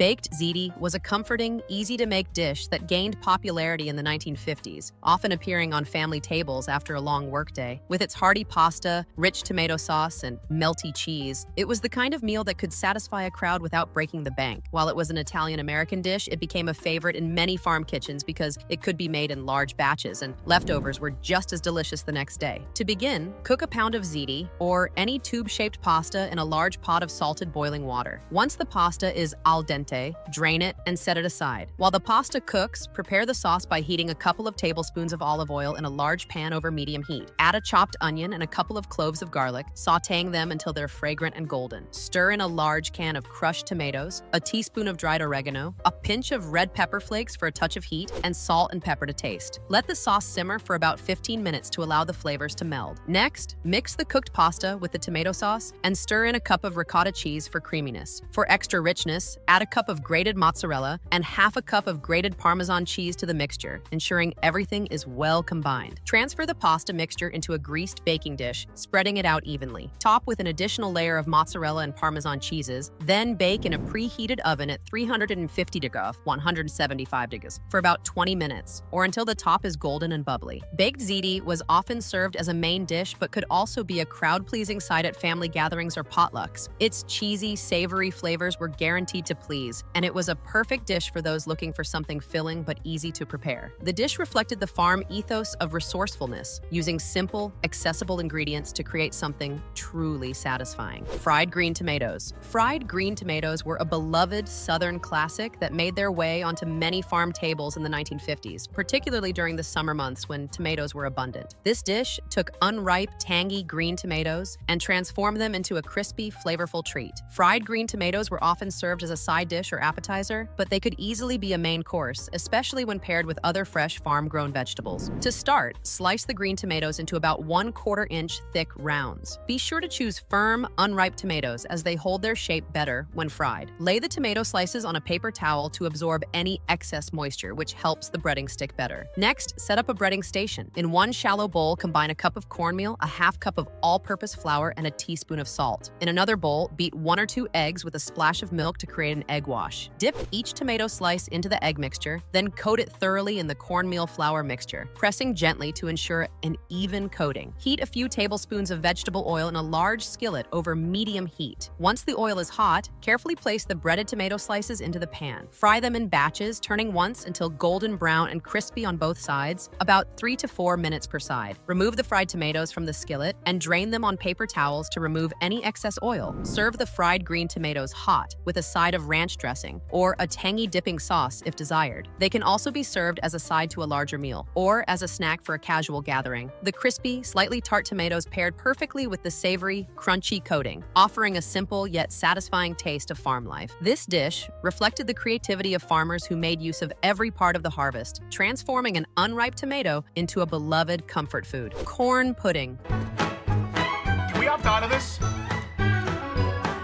Baked ziti was a comforting, easy-to-make dish that gained popularity in the 1950s, often appearing on family tables after a long workday. With its hearty pasta, rich tomato sauce, and melty cheese, it was the kind of meal that could satisfy a crowd without breaking the bank. While it was an Italian-American dish, it became a favorite in many farm kitchens because it could be made in large batches, and leftovers were just as delicious the next day. To begin, cook a pound of ziti, or any tube-shaped pasta, in a large pot of salted boiling water. Once the pasta is al dente, drain it and set it aside. While the pasta cooks, prepare the sauce by heating a couple of tablespoons of olive oil in a large pan over medium heat. Add a chopped onion and a couple of cloves of garlic, sautéing them until they're fragrant and golden. Stir in a large can of crushed tomatoes, a teaspoon of dried oregano, a pinch of red pepper flakes for a touch of heat, and salt and pepper to taste. Let the sauce simmer for about 15 minutes to allow the flavors to meld. Next, mix the cooked pasta with the tomato sauce and stir in a cup of ricotta cheese for creaminess. For extra richness, add a cup of grated mozzarella and half a cup of grated Parmesan cheese to the mixture, ensuring everything is well combined. Transfer the pasta mixture into a greased baking dish, spreading it out evenly. Top with an additional layer of mozzarella and Parmesan cheeses, then bake in a preheated oven at 350 degrees, 175 degrees, for about 20 minutes, or until the top is golden and bubbly. Baked ziti was often served as a main dish, but could also be a crowd-pleasing side at family gatherings or potlucks. Its cheesy, savory flavors were guaranteed to please, and it was a perfect dish for those looking for something filling but easy to prepare. The dish reflected the farm ethos of resourcefulness, using simple, accessible ingredients to create something truly satisfying. Fried green tomatoes. Fried green tomatoes were a beloved Southern classic that made their way onto many farm tables in the 1950s, particularly during the summer months when tomatoes were abundant. This dish took unripe, tangy green tomatoes and transformed them into a crispy, flavorful treat. Fried green tomatoes were often served as a side dish or appetizer, but they could easily be a main course, especially when paired with other fresh farm-grown vegetables. To start, slice the green tomatoes into about 1/4 inch thick rounds. Be sure to choose firm, unripe tomatoes as they hold their shape better when fried. Lay the tomato slices on a paper towel to absorb any excess moisture, which helps the breading stick better. Next, set up a breading station. In one shallow bowl, combine a cup of cornmeal, a half cup of all-purpose flour, and a teaspoon of salt. In another bowl, beat 1 or 2 eggs with a splash of milk to create an egg wash. Dip each tomato slice into the egg mixture, then coat it thoroughly in the cornmeal flour mixture, pressing gently to ensure an even coating. Heat a few tablespoons of vegetable oil in a large skillet over medium heat. Once the oil is hot, carefully place the breaded tomato slices into the pan. Fry them in batches, turning once until golden brown and crispy on both sides, about 3 to 4 minutes per side. Remove the fried tomatoes from the skillet and drain them on paper towels to remove any excess oil. Serve the fried green tomatoes hot with a side of ranch dressing or a tangy dipping sauce if desired. They can also be served as a side to a larger meal or as a snack for a casual gathering. The crispy, slightly tart tomatoes paired perfectly with the savory, crunchy coating, offering a simple yet satisfying taste of farm life. This dish reflected the creativity of farmers who made use of every part of the harvest, transforming an unripe tomato into a beloved comfort food. Corn pudding. Can we opt out of this?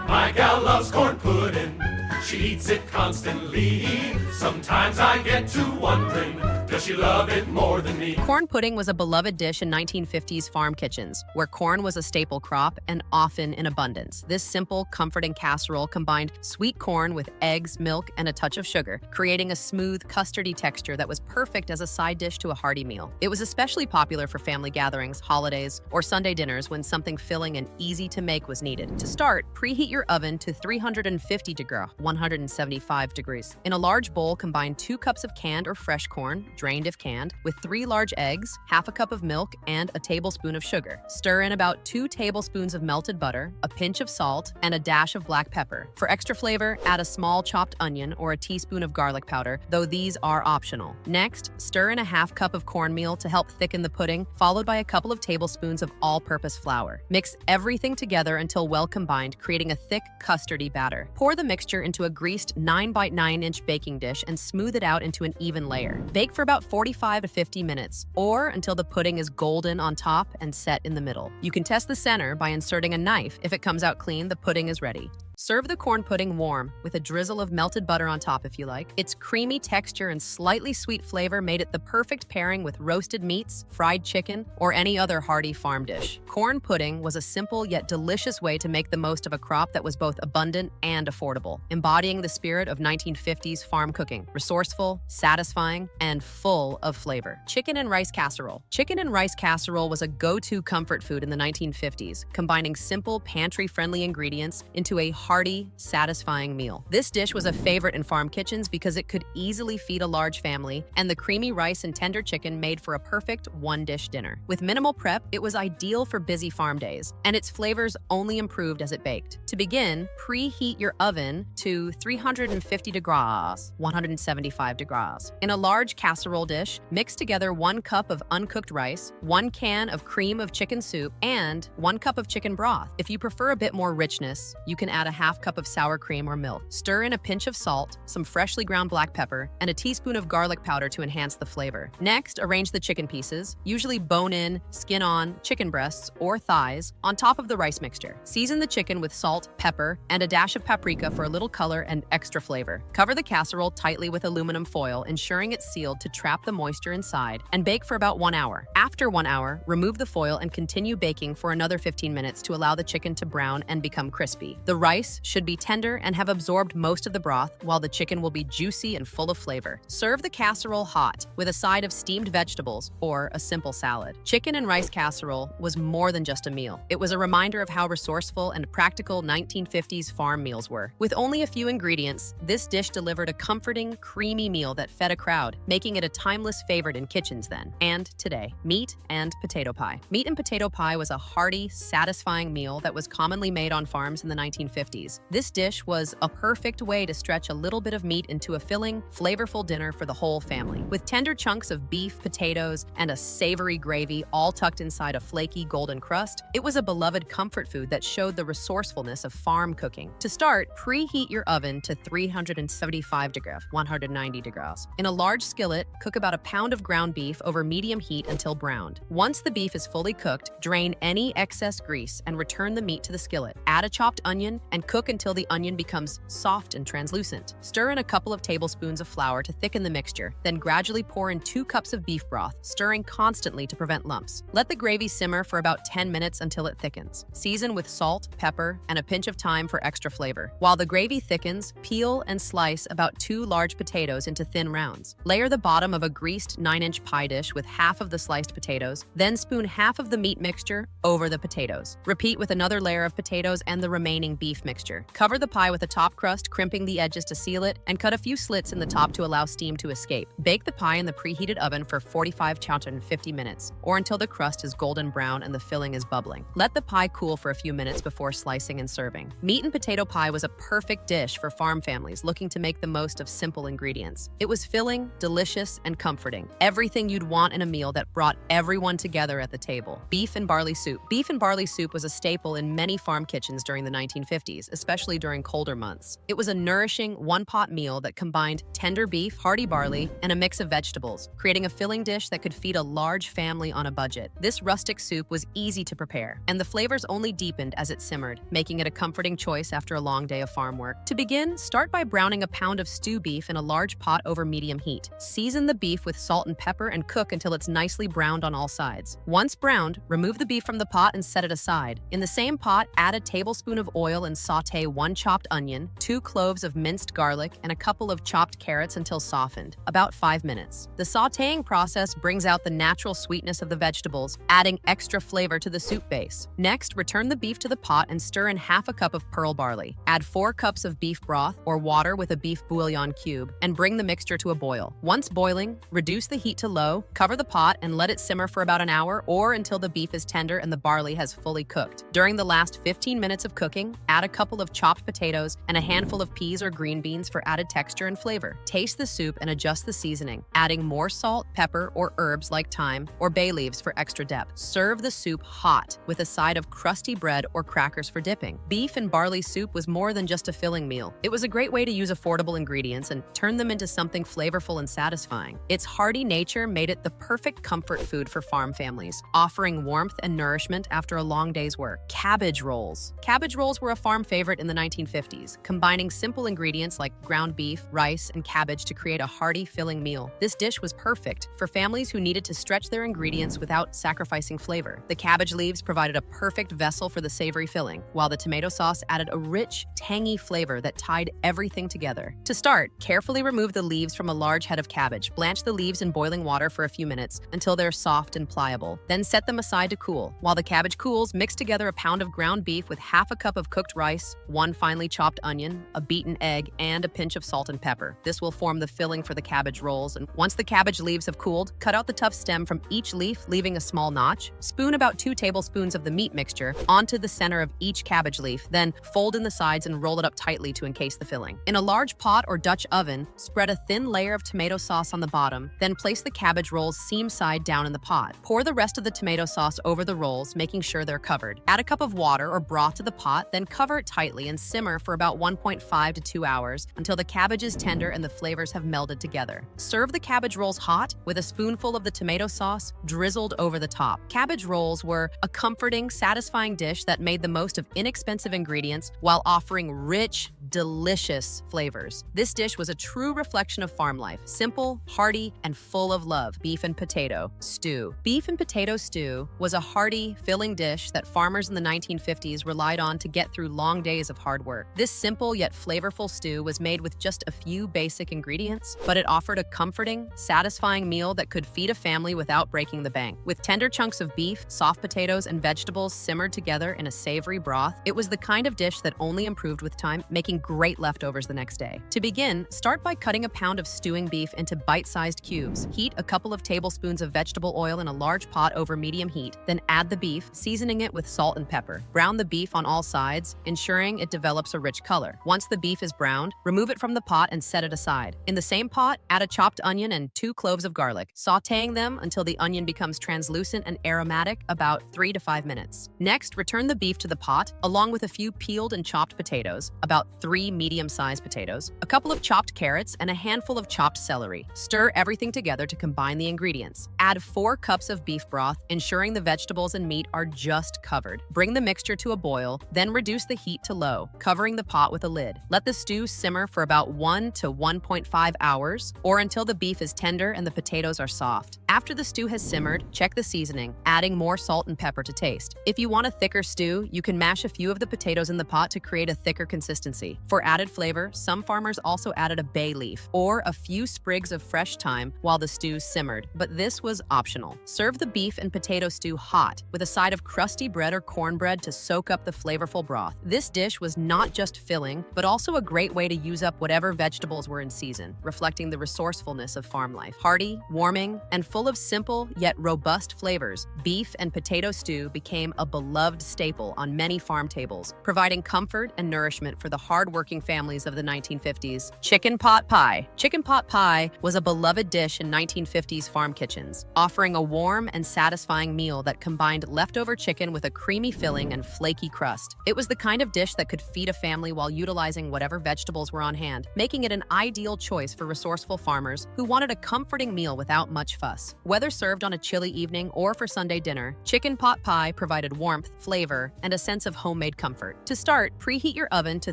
My gal loves corn pudding. She eats it constantly. Sometimes I get to wondering, does she love it more than me? Corn pudding was a beloved dish in 1950s farm kitchens, where corn was a staple crop and often in abundance. This simple, comforting casserole combined sweet corn with eggs, milk, and a touch of sugar, creating a smooth, custardy texture that was perfect as a side dish to a hearty meal. It was especially popular for family gatherings, holidays, or Sunday dinners when something filling and easy to make was needed. To start, preheat your oven to 350 degrees, 175 degrees. In a large bowl, combine 2 cups of canned or fresh corn, drained if canned, with 3 large eggs, half a cup of milk, and a tablespoon of sugar. Stir in about 2 tablespoons of melted butter, a pinch of salt, and a dash of black pepper. For extra flavor, add a small chopped onion or a teaspoon of garlic powder, though these are optional. Next, stir in a half cup of cornmeal to help thicken the pudding, followed by a couple of tablespoons of all-purpose flour. Mix everything together until well combined, creating a thick, custardy batter. Pour the mixture into a greased 9 by 9 inch baking dish and smooth it out into an even layer. Bake for about 45 to 50 minutes, or until the pudding is golden on top and set in the middle. You can test the center by inserting a knife. If it comes out clean, the pudding is ready. Serve the corn pudding warm with a drizzle of melted butter on top if you like. Its creamy texture and slightly sweet flavor made it the perfect pairing with roasted meats, fried chicken, or any other hearty farm dish. Corn pudding was a simple yet delicious way to make the most of a crop that was both abundant and affordable, embodying the spirit of 1950s farm cooking, resourceful, satisfying, and full of flavor. Chicken and rice casserole. Chicken and rice casserole was a go-to comfort food in the 1950s, combining simple, pantry-friendly ingredients into a hearty, satisfying meal. This dish was a favorite in farm kitchens because it could easily feed a large family, and the creamy rice and tender chicken made for a perfect one-dish dinner. With minimal prep, it was ideal for busy farm days, and its flavors only improved as it baked. To begin, preheat your oven to 350 degrees, 175 degrees. In a large casserole dish, mix together 1 cup of uncooked rice, 1 can of cream of chicken soup, and 1 cup of chicken broth. If you prefer a bit more richness, you can add a half cup of sour cream or milk. Stir in a pinch of salt, some freshly ground black pepper, and a teaspoon of garlic powder to enhance the flavor. Next, arrange the chicken pieces, usually bone-in, skin-on, chicken breasts or thighs, on top of the rice mixture. Season the chicken with salt, pepper, and a dash of paprika for a little color and extra flavor. Cover the casserole tightly with aluminum foil, ensuring it's sealed to trap the moisture inside, and bake for about 1 hour. After 1 hour, remove the foil and continue baking for another 15 minutes to allow the chicken to brown and become crispy. The rice should be tender and have absorbed most of the broth, while the chicken will be juicy and full of flavor. Serve the casserole hot with a side of steamed vegetables or a simple salad. Chicken and rice casserole was more than just a meal. It was a reminder of how resourceful and practical 1950s farm meals were. With only a few ingredients, this dish delivered a comforting, creamy meal that fed a crowd, making it a timeless favorite in kitchens then and today. Meat and potato pie. Meat and potato pie was a hearty, satisfying meal that was commonly made on farms in the 1950s. This dish was a perfect way to stretch a little bit of meat into a filling, flavorful dinner for the whole family. With tender chunks of beef, potatoes, and a savory gravy all tucked inside a flaky golden crust, it was a beloved comfort food that showed the resourcefulness of farm cooking. To start, preheat your oven to 375 degrees, 190 degrees. In a large skillet, cook about a pound of ground beef over medium heat until browned. Once the beef is fully cooked, drain any excess grease and return the meat to the skillet. Add a chopped onion and cook until the onion becomes soft and translucent. Stir in a couple of tablespoons of flour to thicken the mixture, then gradually pour in 2 cups of beef broth, stirring constantly to prevent lumps. Let the gravy simmer for about 10 minutes until it thickens. Season with salt, pepper, and a pinch of thyme for extra flavor. While the gravy thickens, peel and slice about 2 large potatoes into thin rounds. Layer the bottom of a greased 9-inch pie dish with half of the sliced potatoes, then spoon half of the meat mixture over the potatoes. Repeat with another layer of potatoes and the remaining beef mixture. Cover the pie with a top crust, crimping the edges to seal it, and cut a few slits in the top to allow steam to escape. Bake the pie in the preheated oven for 45 to 50 minutes, or until the crust is golden brown and the filling is bubbling. Let the pie cool for a few minutes before slicing and serving. Meat and potato pie was a perfect dish for farm families looking to make the most of simple ingredients. It was filling, delicious, and comforting. Everything you'd want in a meal that brought everyone together at the table. Beef and barley soup. Beef and barley soup was a staple in many farm kitchens during the 1950s, especially during colder months. It was a nourishing one-pot meal that combined tender beef, hearty barley, and a mix of vegetables, creating a filling dish that could feed a large family on a budget. This rustic soup was easy to prepare, and the flavors only deepened as it simmered, making it a comforting choice after a long day of farm work. To begin, start by browning a pound of stew beef in a large pot over medium heat. Season the beef with salt and pepper and cook until it's nicely browned on all sides. Once browned, remove the beef from the pot and set it aside. In the same pot, add a tablespoon of oil and saute 1 chopped onion, 2 cloves of minced garlic, and a couple of chopped carrots until softened, about 5 minutes. The sautéing process brings out the natural sweetness of the vegetables, adding extra flavor to the soup base. Next, return the beef to the pot and stir in half a cup of pearl barley. Add 4 cups of beef broth or water with a beef bouillon cube and bring the mixture to a boil. Once boiling, reduce the heat to low, cover the pot, and let it simmer for about an hour or until the beef is tender and the barley has fully cooked. During the last 15 minutes of cooking, add a couple of chopped potatoes and a handful of peas or green beans for added texture and flavor. Taste the soup and adjust the seasoning, adding more salt, pepper, or herbs like thyme or bay leaves for extra depth. Serve the soup hot with a side of crusty bread or crackers for dipping. Beef and barley soup was more than just a filling meal. It was a great way to use affordable ingredients and turn them into something flavorful and satisfying. Its hearty nature made it the perfect comfort food for farm families, offering warmth and nourishment after a long day's work. Cabbage rolls. Cabbage rolls were a farm crowd favorite in the 1950s, combining simple ingredients like ground beef, rice, and cabbage to create a hearty, filling meal. This dish was perfect for families who needed to stretch their ingredients without sacrificing flavor. The cabbage leaves provided a perfect vessel for the savory filling, while the tomato sauce added a rich, tangy flavor that tied everything together. To start, carefully remove the leaves from a large head of cabbage. Blanch the leaves in boiling water for a few minutes until they're soft and pliable. Then set them aside to cool. While the cabbage cools, mix together a pound of ground beef with half a cup of cooked rice, 1 finely chopped onion, a beaten egg, and a pinch of salt and pepper. This will form the filling for the cabbage rolls, and once the cabbage leaves have cooled, cut out the tough stem from each leaf, leaving a small notch. Spoon about 2 tablespoons of the meat mixture onto the center of each cabbage leaf, then fold in the sides and roll it up tightly to encase the filling. In a large pot or Dutch oven, spread a thin layer of tomato sauce on the bottom, then place the cabbage rolls seam side down in the pot. Pour the rest of the tomato sauce over the rolls, making sure they're covered. Add a cup of water or broth to the pot, then cover it tightly and simmer for about 1.5 to 2 hours until the cabbage is tender and the flavors have melded together. Serve the cabbage rolls hot with a spoonful of the tomato sauce drizzled over the top. Cabbage rolls were a comforting, satisfying dish that made the most of inexpensive ingredients while offering rich, delicious flavors. This dish was a true reflection of farm life. Simple, hearty, and full of love. Beef and potato stew. Beef and potato stew was a hearty, filling dish that farmers in the 1950s relied on to get through long days of hard work. This simple yet flavorful stew was made with just a few basic ingredients, but it offered a comforting, satisfying meal that could feed a family without breaking the bank. With tender chunks of beef, soft potatoes, and vegetables simmered together in a savory broth, it was the kind of dish that only improved with time, making great leftovers the next day. To begin, start by cutting a pound of stewing beef into bite-sized cubes. Heat a couple of tablespoons of vegetable oil in a large pot over medium heat, then add the beef, seasoning it with salt and pepper. Brown the beef on all sides, ensuring it develops a rich color. Once the beef is browned, remove it from the pot and set it aside. In the same pot, add a chopped onion and 2 cloves of garlic, sautéing them until the onion becomes translucent and aromatic, about 3 to 5 minutes. Next, return the beef to the pot, along with a few peeled and chopped potatoes, about 3 medium-sized potatoes, a couple of chopped carrots, and a handful of chopped celery. Stir everything together to combine the ingredients. Add 4 cups of beef broth, ensuring the vegetables and meat are just covered. Bring the mixture to a boil, then reduce the heat to low, covering the pot with a lid. Let the stew simmer for about 1 to 1.5 hours, or until the beef is tender and the potatoes are soft. After the stew has simmered, check the seasoning, adding more salt and pepper to taste. If you want a thicker stew, you can mash a few of the potatoes in the pot to create a thicker consistency. For added flavor, some farmers also added a bay leaf or a few sprigs of fresh thyme while the stew simmered, but this was optional. Serve the beef and potato stew hot with a side of crusty bread or cornbread to soak up the flavorful broth. This dish was not just filling, but also a great way to use up whatever vegetables were in season, reflecting the resourcefulness of farm life. Hearty, warming, and full of simple yet robust flavors, beef and potato stew became a beloved staple on many farm tables, providing comfort and nourishment for the hard-working families of the 1950s. Chicken pot pie. Chicken pot pie was a beloved dish in 1950s farm kitchens, offering a warm and satisfying meal that combined leftover chicken with a creamy filling and flaky crust. It was the kind of dish that could feed a family while utilizing whatever vegetables were on hand, making it an ideal choice for resourceful farmers who wanted a comforting meal without much fuss. Whether served on a chilly evening or for Sunday dinner, chicken pot pie provided warmth, flavor, and a sense of homemade comfort. To start, preheat your oven to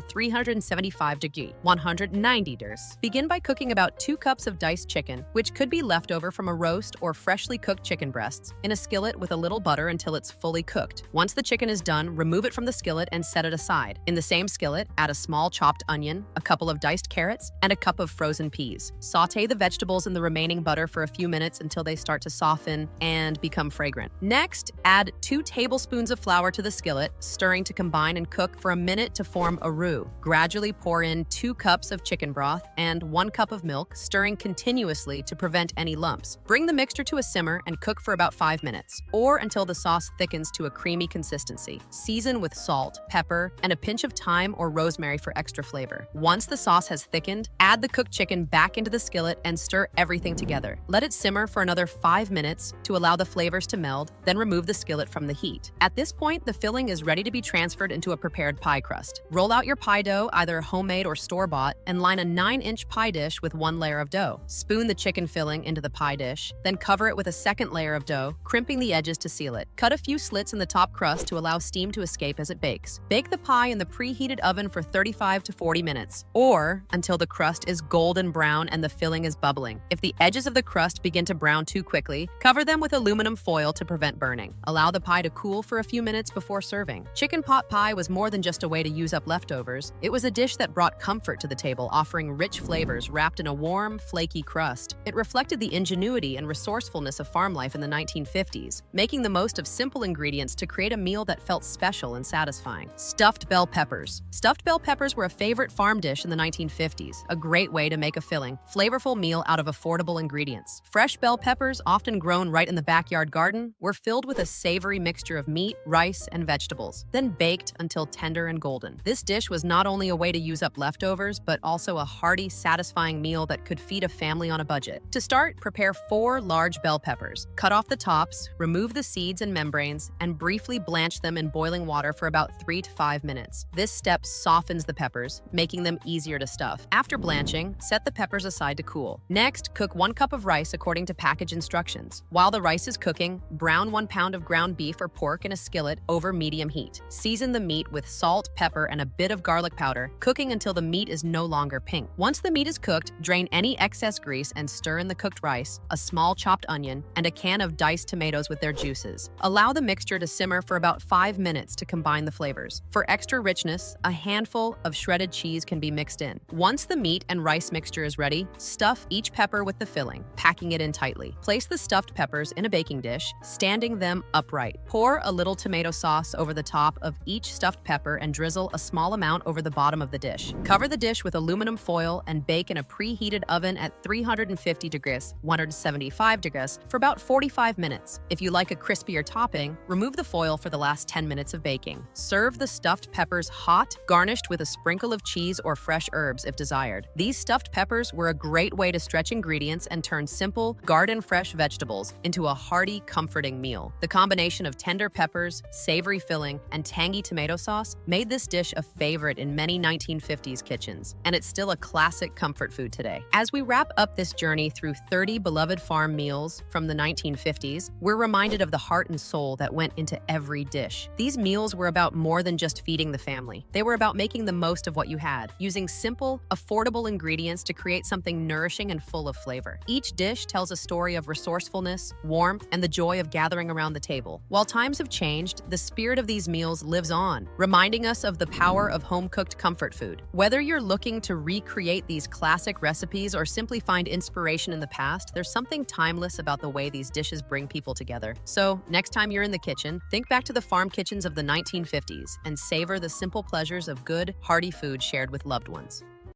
375 degrees, 190 degrees. Begin by cooking about 2 cups of diced chicken, which could be leftover from a roast or freshly cooked chicken breasts, in a skillet with a little butter until it's fully cooked. Once the chicken is done, remove it from the skillet and set it aside. In the same skillet, add a small chopped onion, a couple of diced carrots, and a cup of frozen peas. Sauté the vegetables in the remaining butter for a few minutes until they start to soften and become fragrant. Next, add 2 tablespoons of flour to the skillet, stirring to combine and cook for a minute to form a roux. Gradually pour in 2 cups of chicken broth and 1 cup of milk, stirring continuously to prevent any lumps. Bring the mixture to a simmer and cook for about 5 minutes, or until the sauce thickens to a creamy consistency. Season with salt, pepper, and a pinch of thyme or rosemary for extra flavor. Once the sauce has thickened, add the cooked chicken back into the skillet and stir everything together. Let it simmer for another another 5 minutes to allow the flavors to meld, then remove the skillet from the heat. At this point, the filling is ready to be transferred into a prepared pie crust. Roll out your pie dough, either homemade or store-bought, and line a 9-inch pie dish with 1 layer of dough. Spoon the chicken filling into the pie dish, then cover it with a second layer of dough, crimping the edges to seal it. Cut a few slits in the top crust to allow steam to escape as it bakes. Bake the pie in the preheated oven for 35 to 40 minutes, or until the crust is golden brown and the filling is bubbling. If the edges of the crust begin to brown too quickly, cover them with aluminum foil to prevent burning. Allow the pie to cool for a few minutes before serving. Chicken pot pie was more than just a way to use up leftovers. It was a dish that brought comfort to the table, offering rich flavors wrapped in a warm, flaky crust. It reflected the ingenuity and resourcefulness of farm life in the 1950s, making the most of simple ingredients to create a meal that felt special and satisfying. Stuffed bell peppers. Stuffed bell peppers were a favorite farm dish in the 1950s, a great way to make a filling, flavorful meal out of affordable ingredients. Fresh bell peppers, often grown right in the backyard garden, were filled with a savory mixture of meat, rice, and vegetables, then baked until tender and golden. This dish was not only a way to use up leftovers, but also a hearty, satisfying meal that could feed a family on a budget. To start, prepare 4 large bell peppers. Cut off the tops, remove the seeds and membranes, and briefly blanch them in boiling water for about 3 to 5 minutes. This step softens the peppers, making them easier to stuff. After blanching, set the peppers aside to cool. Next, cook 1 cup of rice according to package instructions. While the rice is cooking, brown 1 pound of ground beef or pork in a skillet over medium heat. Season the meat with salt, pepper, and a bit of garlic powder, cooking until the meat is no longer pink. Once the meat is cooked, drain any excess grease and stir in the cooked rice, a small chopped onion, and a can of diced tomatoes with their juices. Allow the mixture to simmer for about 5 minutes to combine the flavors. For extra richness, a handful of shredded cheese can be mixed in. Once the meat and rice mixture is ready, stuff each pepper with the filling, packing it in tightly. Place the stuffed peppers in a baking dish, standing them upright. Pour a little tomato sauce over the top of each stuffed pepper and drizzle a small amount over the bottom of the dish. Cover the dish with aluminum foil and bake in a preheated oven at 350 degrees, 175 degrees for about 45 minutes. If you like a crispier topping, remove the foil for the last 10 minutes of baking. Serve the stuffed peppers hot, garnished with a sprinkle of cheese or fresh herbs if desired. These stuffed peppers were a great way to stretch ingredients and turn simple, garden-fresh vegetables into a hearty, comforting meal. The combination of tender peppers, savory filling, and tangy tomato sauce made this dish a favorite in many 1950s kitchens, and it's still a classic comfort food today. As we wrap up this journey through 30 beloved farm meals from the 1950s, we're reminded of the heart and soul that went into every dish. These meals were about more than just feeding the family. They were about making the most of what you had, using simple, affordable ingredients to create something nourishing and full of flavor. Each dish tells a story of resourcefulness, warmth, and the joy of gathering around the table. While times have changed, the spirit of these meals lives on, reminding us of the power of home-cooked comfort food. Whether you're looking to recreate these classic recipes or simply find inspiration in the past, there's something timeless about the way these dishes bring people together. So, next time you're in the kitchen, think back to the farm kitchens of the 1950s and savor the simple pleasures of good, hearty food shared with loved ones.